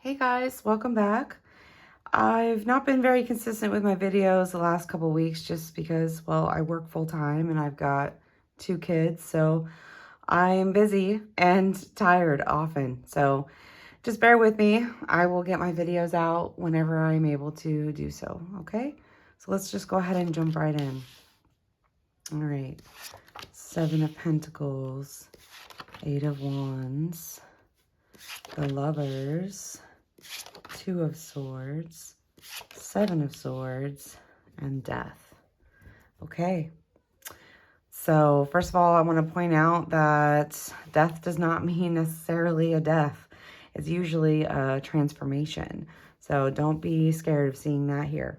Hey guys, welcome back. I've not been very consistent with my videos the last couple weeks just because, well, I work full time and I've got 2 kids, so I'm busy and tired often. So just bear with me. I will get my videos out whenever I'm able to do so, okay? So let's just go ahead and jump right in. All right, 7 of Pentacles, 8 of Wands, the Lovers, 2 of Swords, 7 of Swords, and Death. Okay. So first of all, I want to point out that death does not mean necessarily a death. It's usually a transformation. So don't be scared of seeing that here.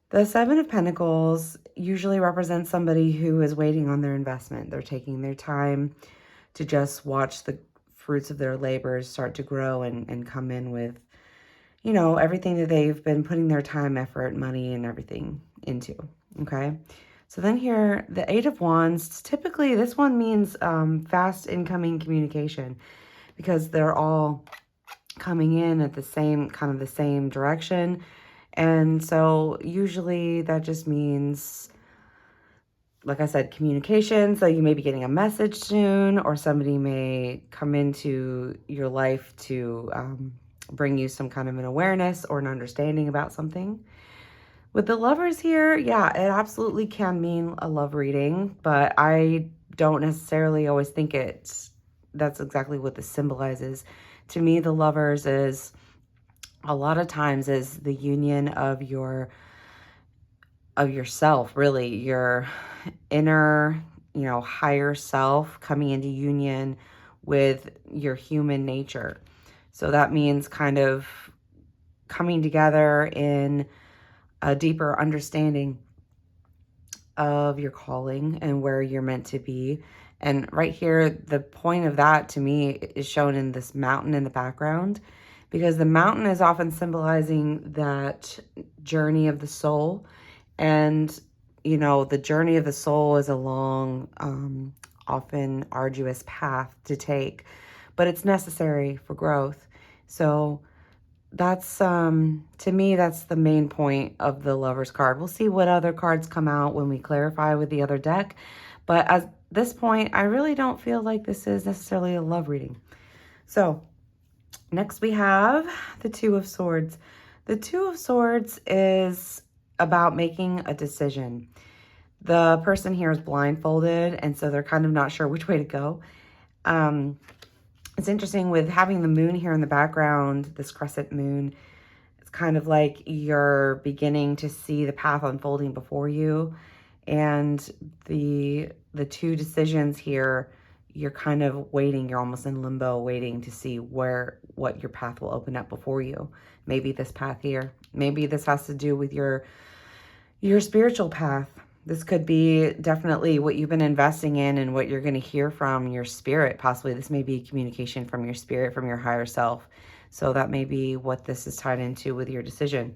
The 7 of Pentacles usually represents somebody who is waiting on their investment. They're taking their time to just watch the fruits of their labors start to grow and come in with, you know, everything that they've been putting their time, effort, money, and everything into, okay? So then here, the 8 of Wands, typically this one means fast incoming communication because they're all coming in at the same, kind of the same direction. And so usually that just means, like I said, communication. So you may be getting a message soon, or somebody may come into your life to bring you some kind of an awareness or an understanding about something. With the Lovers here, yeah, it absolutely can mean a love reading, but I don't necessarily always think that's exactly what this symbolizes. To me, the Lovers is a lot of times is the union of yourself, really, your inner, higher self coming into union with your human nature. So that means kind of coming together in a deeper understanding of your calling and where you're meant to be. And right here, the point of that to me is shown in this mountain in the background, because the mountain is often symbolizing that journey of the soul. And, the journey of the soul is a long, often arduous path to take, but it's necessary for growth. So that's, to me, that's the main point of the Lovers card. We'll see what other cards come out when we clarify with the other deck. But at this point, I really don't feel like this is necessarily a love reading. So next we have the 2 of Swords. The 2 of Swords is about making a decision. The person here is blindfolded, and so they're kind of not sure which way to go. It's interesting with having the moon here in the background, this crescent moon. It's kind of like you're beginning to see the path unfolding before you. And the 2 decisions here, you're kind of waiting. You're almost in limbo, waiting to see what your path will open up before you. Maybe this path here. Maybe this has to do with your spiritual path. This could be definitely what you've been investing in and what you're going to hear from your spirit. Possibly this may be communication from your spirit, from your higher self. So that may be what this is tied into with your decision.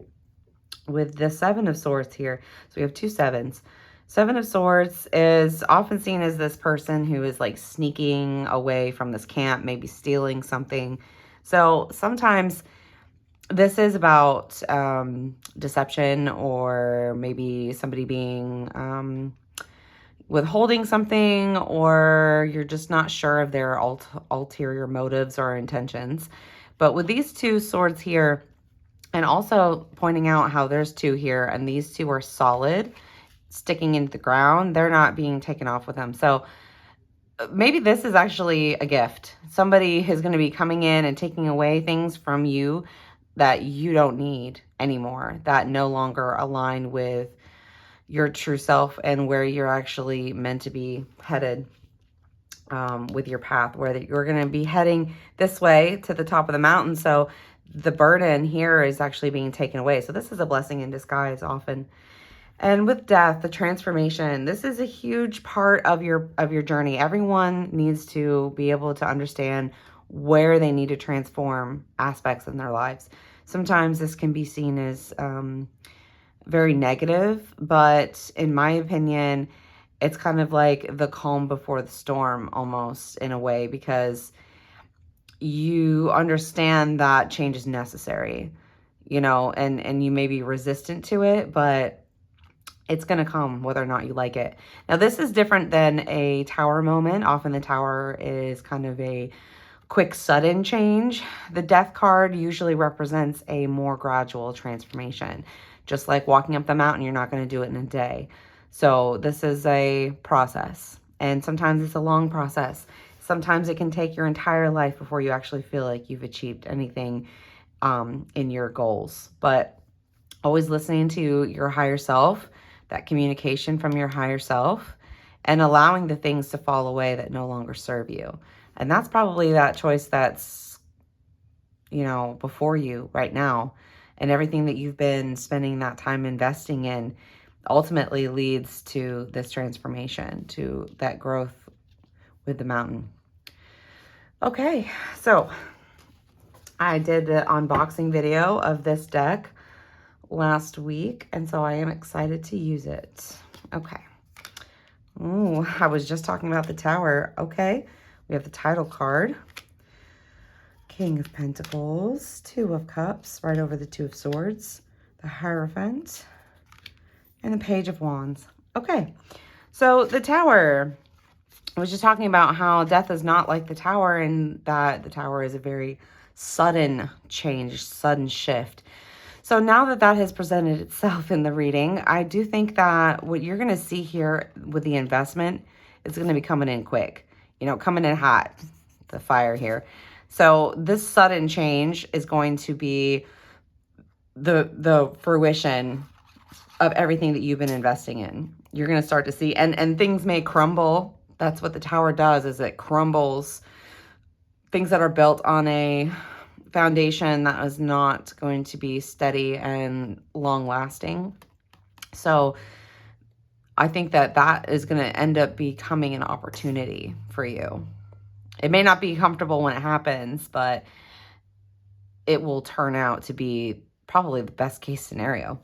With the 7 of Swords here, so we have 2 7s. 7 of Swords is often seen as this person who is like sneaking away from this camp, maybe stealing something. So sometimes this is about deception, or maybe somebody being withholding something, or you're just not sure of their ulterior motives or intentions. But with these 2 swords here, and also pointing out how there's 2 here, and these 2 are solid, sticking into the ground. They're not being taken off with them. So maybe this is actually a gift. Somebody is going to be coming in and taking away things from you that you don't need anymore, that no longer align with your true self and where you're actually meant to be headed with your path, where you're going to be heading this way to the top of the mountain. So the burden here is actually being taken away. So this is a blessing in disguise often. And with death, the transformation, this is a huge part of your journey. Everyone needs to be able to understand where they need to transform aspects in their lives. Sometimes this can be seen as very negative, but in my opinion, it's kind of like the calm before the storm almost, in a way, because you understand that change is necessary, you know, and you may be resistant to it, but it's going to come whether or not you like it. Now, this is different than a tower moment. Often the tower is kind of a quick, sudden change. The death card usually represents a more gradual transformation. Just like walking up the mountain, you're not going to do it in a day. So this is a process. And sometimes it's a long process. Sometimes it can take your entire life before you actually feel like you've achieved anything in your goals. But always listening to your higher self, that communication from your higher self, and allowing the things to fall away that no longer serve you. And that's probably that choice that's, you know, before you right now. And everything that you've been spending that time investing in ultimately leads to this transformation, to that growth with the mountain. Okay, so I did the unboxing video of this deck last week, and so I am excited to use it. Okay. Ooh, I was just talking about the tower. Okay, we have the title card, King of Pentacles, Two of Cups, right over the Two of Swords, the Hierophant, and the Page of Wands. Okay, so the tower, I was just talking about how death is not like the tower, and that the tower is a very sudden change, sudden shift. So now that that has presented itself in the reading, I do think that what you're going to see here with the investment is going to be coming in quick, you know, coming in hot, the fire here. So this sudden change is going to be the fruition of everything that you've been investing in. You're going to start to see, and things may crumble. That's what the tower does, is it crumbles things that are built on a foundation that is not going to be steady and long lasting. So I think that that is going to end up becoming an opportunity for you. It may not be comfortable when it happens, but it will turn out to be probably the best case scenario.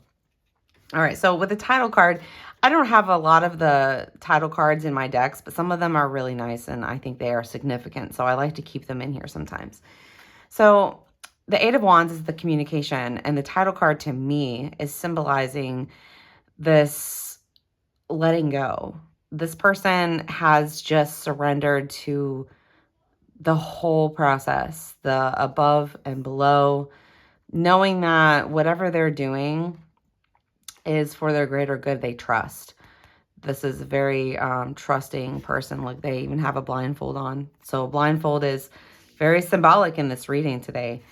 All right, so with the title card, I don't have a lot of the title cards in my decks, but some of them are really nice and I think they are significant. So I like to keep them in here sometimes. So the Eight of Wands is the communication, and the title card to me is symbolizing this letting go. This person has just surrendered to the whole process, the above and below, knowing that whatever they're doing is for their greater good. They trust. This is a very trusting person. Look, they even have a blindfold on. So blindfold is very symbolic in this reading today.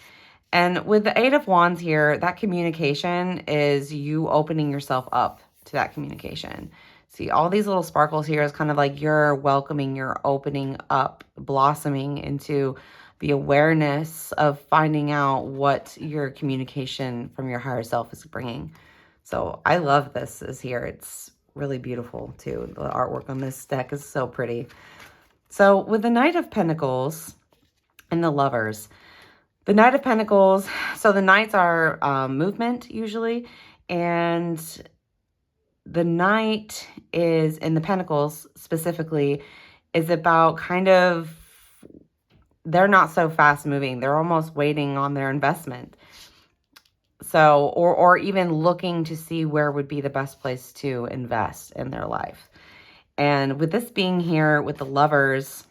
And with the Eight of Wands here, that communication is you opening yourself up to that communication. See, all these little sparkles here is kind of like you're welcoming, you're opening up, blossoming into the awareness of finding out what your communication from your higher self is bringing. So I love this is here. It's really beautiful too. The artwork on this deck is so pretty. So with the Knight of Pentacles and the Lovers, the Knight of Pentacles, so the Knights are movement usually, and the Knight is, in the Pentacles specifically, is about kind of, they're not so fast moving. They're almost waiting on their investment. So, or even looking to see where would be the best place to invest in their life. And with this being here with the Lovers,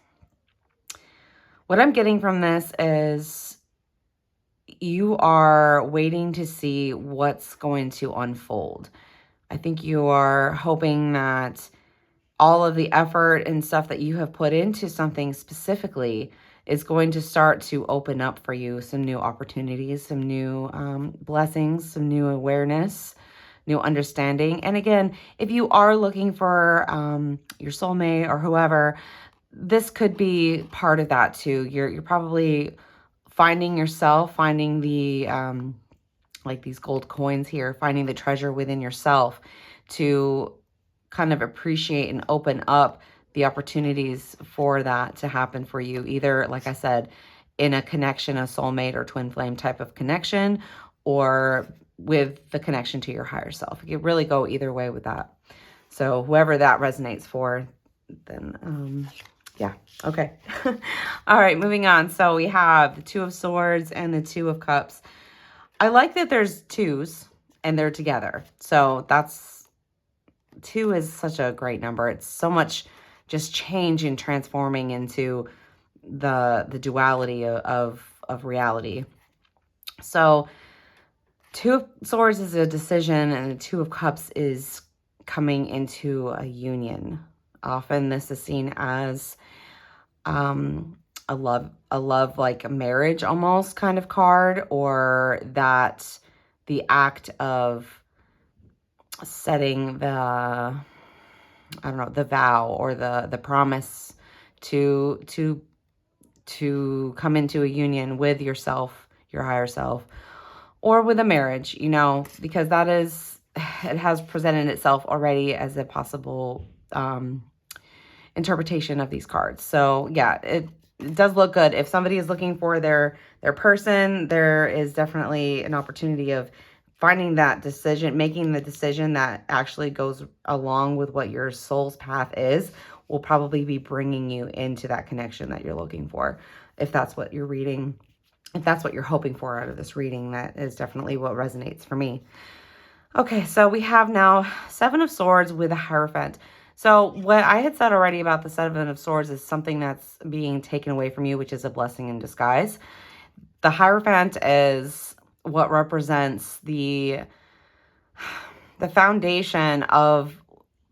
what I'm getting from this is you are waiting to see what's going to unfold. I think you are hoping that all of the effort and stuff that you have put into something specifically is going to start to open up for you some new opportunities, some new blessings, some new awareness, new understanding. And again, if you are looking for your soulmate or whoever, this could be part of that too. You're probably finding yourself, finding the, like these gold coins here, finding the treasure within yourself to kind of appreciate and open up the opportunities for that to happen for you. Either, like I said, in a connection, a soulmate or twin flame type of connection, or with the connection to your higher self. You can really go either way with that. So whoever that resonates for, then Yeah. Okay. All right, moving on. So we have the Two of Swords and the Two of Cups. I like that there's twos and they're together. So that's, two is such a great number. It's so much just change and transforming into the duality of reality. So Two of Swords is a decision, and the Two of Cups is coming into a union. Often this is seen as a love like a marriage almost kind of card, or that the act of setting the, I don't know, the vow or the promise to come into a union with yourself, your higher self, or with a marriage, you know, because that is, it has presented itself already as a possible interpretation of these cards. So yeah, it does look good. If somebody is looking for their person, there is definitely an opportunity of finding that decision, making the decision that actually goes along with what your soul's path is, will probably be bringing you into that connection that you're looking for. If that's what you're reading, if that's what you're hoping for out of this reading, that is definitely what resonates for me. Okay, so we have now Seven of Swords with a Hierophant. So what I had said already about the Seven of Swords is something that's being taken away from you, which is a blessing in disguise. The Hierophant is what represents the foundation of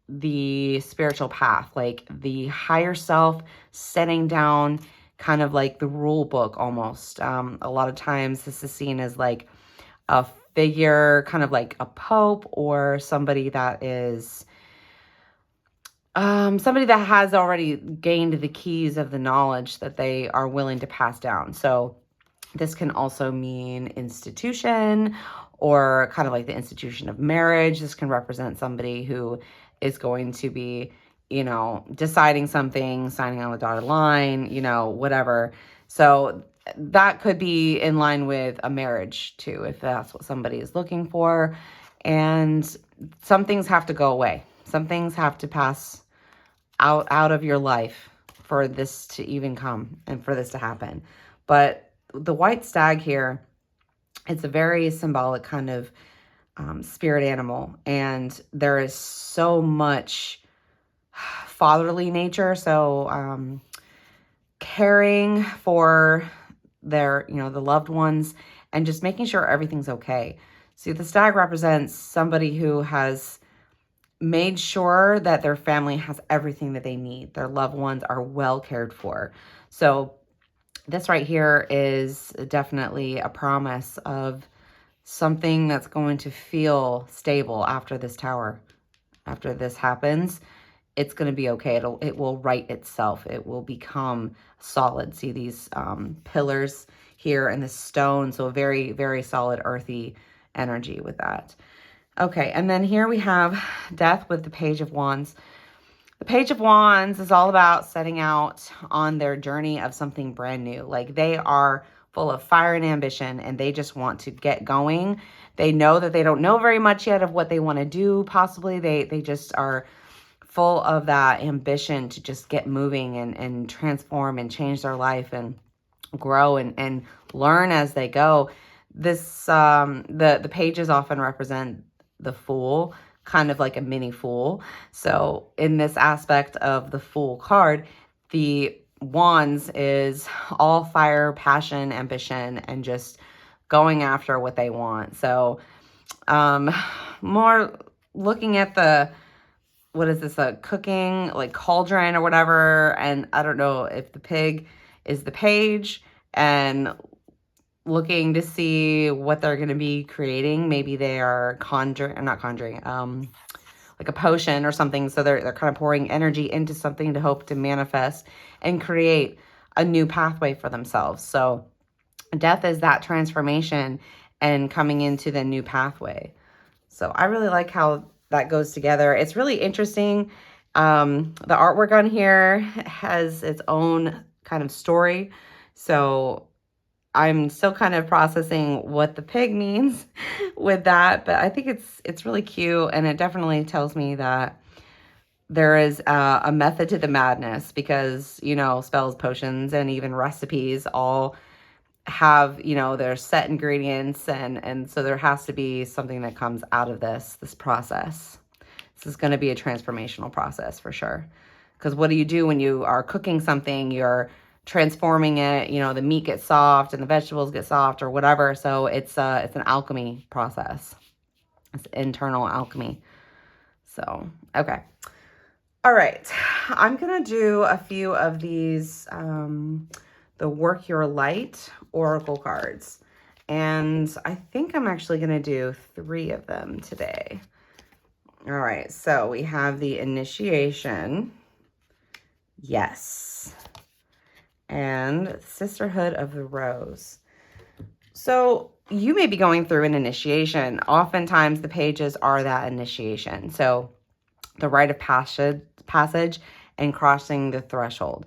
the spiritual path, like the higher self setting down kind of like the rule book almost. A lot of times this is seen as like a figure, kind of like a pope, or somebody that is somebody that has already gained the keys of the knowledge that they are willing to pass down. So this can also mean institution, or kind of like the institution of marriage. This can represent somebody who is going to be, you know, deciding something, signing on the dotted line, you know, whatever. So that could be in line with a marriage too, if that's what somebody is looking for. And some things have to go away. Some things have to pass out of your life for this to even come and for this to happen. But the white stag here, it's a very symbolic kind of spirit animal. And there is so much fatherly nature. So caring for their, you know, the loved ones, and just making sure everything's okay. See, the stag represents somebody who has made sure that their family has everything that they need. Their loved ones are well cared for. So this right here is definitely a promise of something that's going to feel stable after this tower. After this happens, it's going to be okay. It will right itself. It will become solid. See these pillars here and the stone. So a very, very solid earthy energy with that. Okay, and then here we have Death with the Page of Wands. The Page of Wands is all about setting out on their journey of something brand new. Like they are full of fire and ambition, and they just want to get going. They know that they don't know very much yet of what they want to do, possibly. They just are full of that ambition to just get moving and transform and change their life and grow and learn as they go. This the pages often represent the Fool, kind of like a mini Fool. So in this aspect of the Fool card, the Wands is all fire, passion, ambition, and just going after what they want. So more looking at the, what is this, a cooking like cauldron or whatever, and I don't know if the pig is the page, and looking to see what they're going to be creating. Maybe they are not conjuring, like a potion or something. So they're kind of pouring energy into something to hope to manifest and create a new pathway for themselves. So death is that transformation and coming into the new pathway. So I really like how that goes together. It's really interesting. The artwork on here has its own kind of story. So I'm still kind of processing what the pig means with that, but I think it's really cute, and it definitely tells me that there is a method to the madness because, you know, spells, potions, and even recipes all have, you know, their set ingredients. And so there has to be something that comes out of this process. This is going to be a transformational process for sure. Because what do you do when you are cooking something? You're transforming it, you know, the meat gets soft and the vegetables get soft or whatever. So it's an alchemy process. It's internal alchemy. So, okay. All right. I'm going to do a few of these, the Work Your Light Oracle cards. And I think I'm actually going to do 3 of them today. All right. So we have the Initiation. Yes. And Sisterhood of the Rose. So you may be going through an initiation. Oftentimes the pages are that initiation. So the rite of passage and crossing the threshold.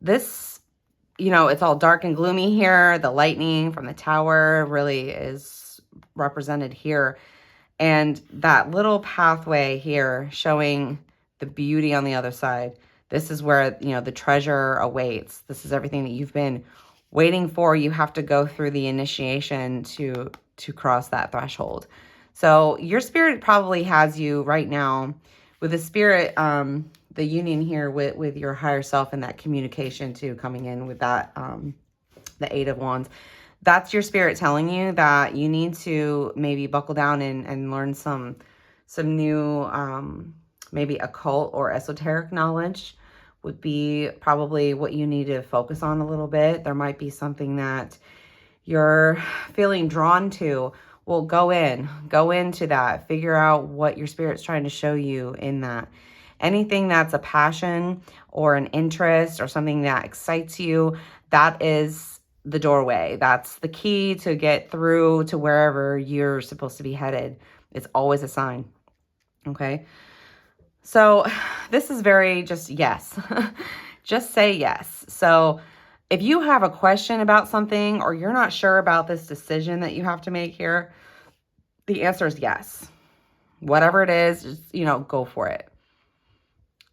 This, you know, it's all dark and gloomy here. The lightning from the tower really is represented here. And that little pathway here showing the beauty on the other side. This is where, you know, the treasure awaits. This is everything that you've been waiting for. You have to go through the initiation to cross that threshold. So your spirit probably has you right now with the spirit, the union here with your higher self and that communication too, coming in with that, the 8 of Wands. That's your spirit telling you that you need to maybe buckle down and learn some new, maybe occult or esoteric knowledge would be probably what you need to focus on a little bit. There might be something that you're feeling drawn to. Well, go into that. Figure out what your spirit's trying to show you in that. Anything that's a passion or an interest or something that excites you, that is the doorway. That's the key to get through to wherever you're supposed to be headed. It's always a sign. Okay. So this is very just yes. Just say yes. So if you have a question about something or you're not sure about this decision that you have to make here, the answer is yes. Whatever it is, just, you know, go for it.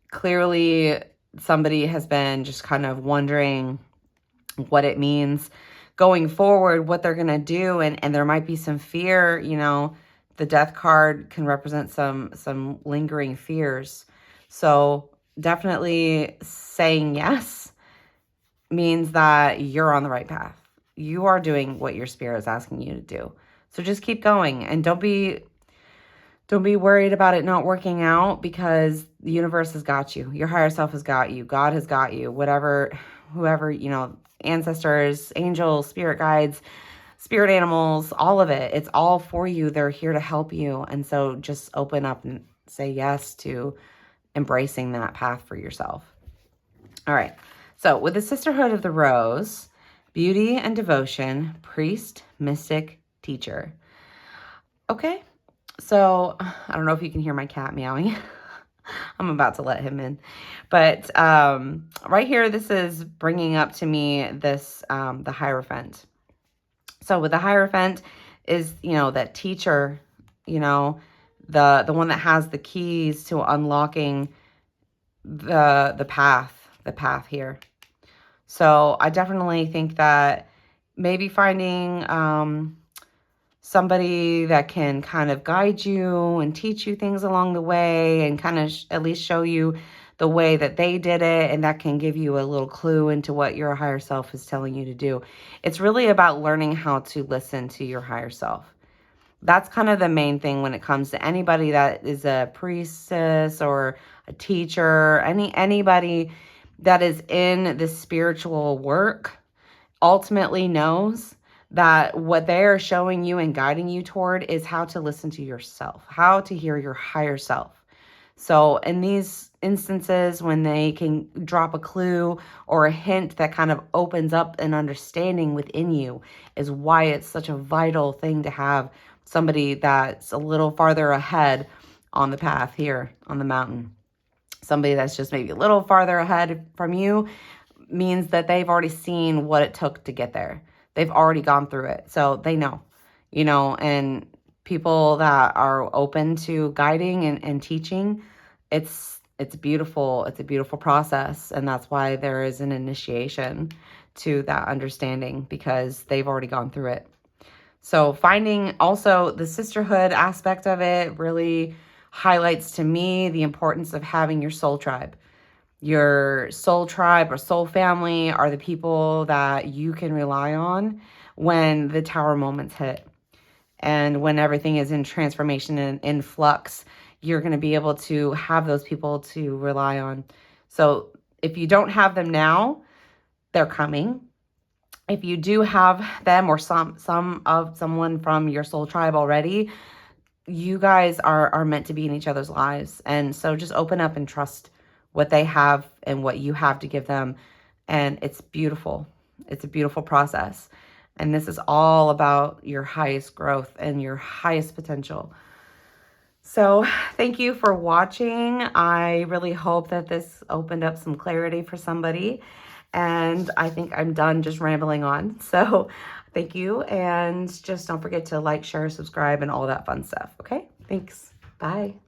Clearly, somebody has been just kind of wondering what it means going forward, what they're going to do. And there might be some fear, you know, the Death card can represent some lingering fears. So definitely saying yes means that you're on the right path. You are doing what your spirit is asking you to do. So just keep going and don't be worried about it not working out because the universe has got you. Your higher self has got you. God has got you. Whoever, you know, ancestors, angels, spirit guides, spirit animals, all of it. It's all for you. They're here to help you. And so just open up and say yes to embracing that path for yourself. All right. So with the Sisterhood of the Rose, beauty and devotion, priest, mystic, teacher. Okay. So I don't know if you can hear my cat meowing. I'm about to let him in. But right here, this is bringing up to me this, the Hierophant. So with the Hierophant is, you know, that teacher, you know, the one that has the keys to unlocking the path here. So I definitely think that maybe finding somebody that can kind of guide you and teach you things along the way and kind of at least show you the way that they did it, and that can give you a little clue into what your higher self is telling you to do. It's really about learning how to listen to your higher self. That's kind of the main thing when it comes to anybody that is a priestess or a teacher, anybody that is in the spiritual work ultimately knows that what they are showing you and guiding you toward is how to listen to yourself, how to hear your higher self. So in these instances, when they can drop a clue or a hint that kind of opens up an understanding within you, is why it's such a vital thing to have somebody that's a little farther ahead on the path here on the mountain. Somebody that's just maybe a little farther ahead from you means that they've already seen what it took to get there. They've already gone through it. So they know, you know, and people that are open to guiding and teaching, it's it's beautiful. It's a beautiful process. And that's why there is an initiation to that understanding, because they've already gone through it. So finding also the sisterhood aspect of it really highlights to me the importance of having your soul tribe. Your soul tribe or soul family are the people that you can rely on when the tower moments hit. And when everything is in transformation and in flux, you're going to be able to have those people to rely on. So if you don't have them now, they're coming. If you do have them or someone from your soul tribe already, you guys are meant to be in each other's lives. And so just open up and trust what they have and what you have to give them. And it's beautiful. It's a beautiful process. And this is all about your highest growth and your highest potential. So thank you for watching. I really hope that this opened up some clarity for somebody. And I think I'm done just rambling on. So thank you. And just don't forget to like, share, subscribe, and all that fun stuff. Okay? Thanks. Bye.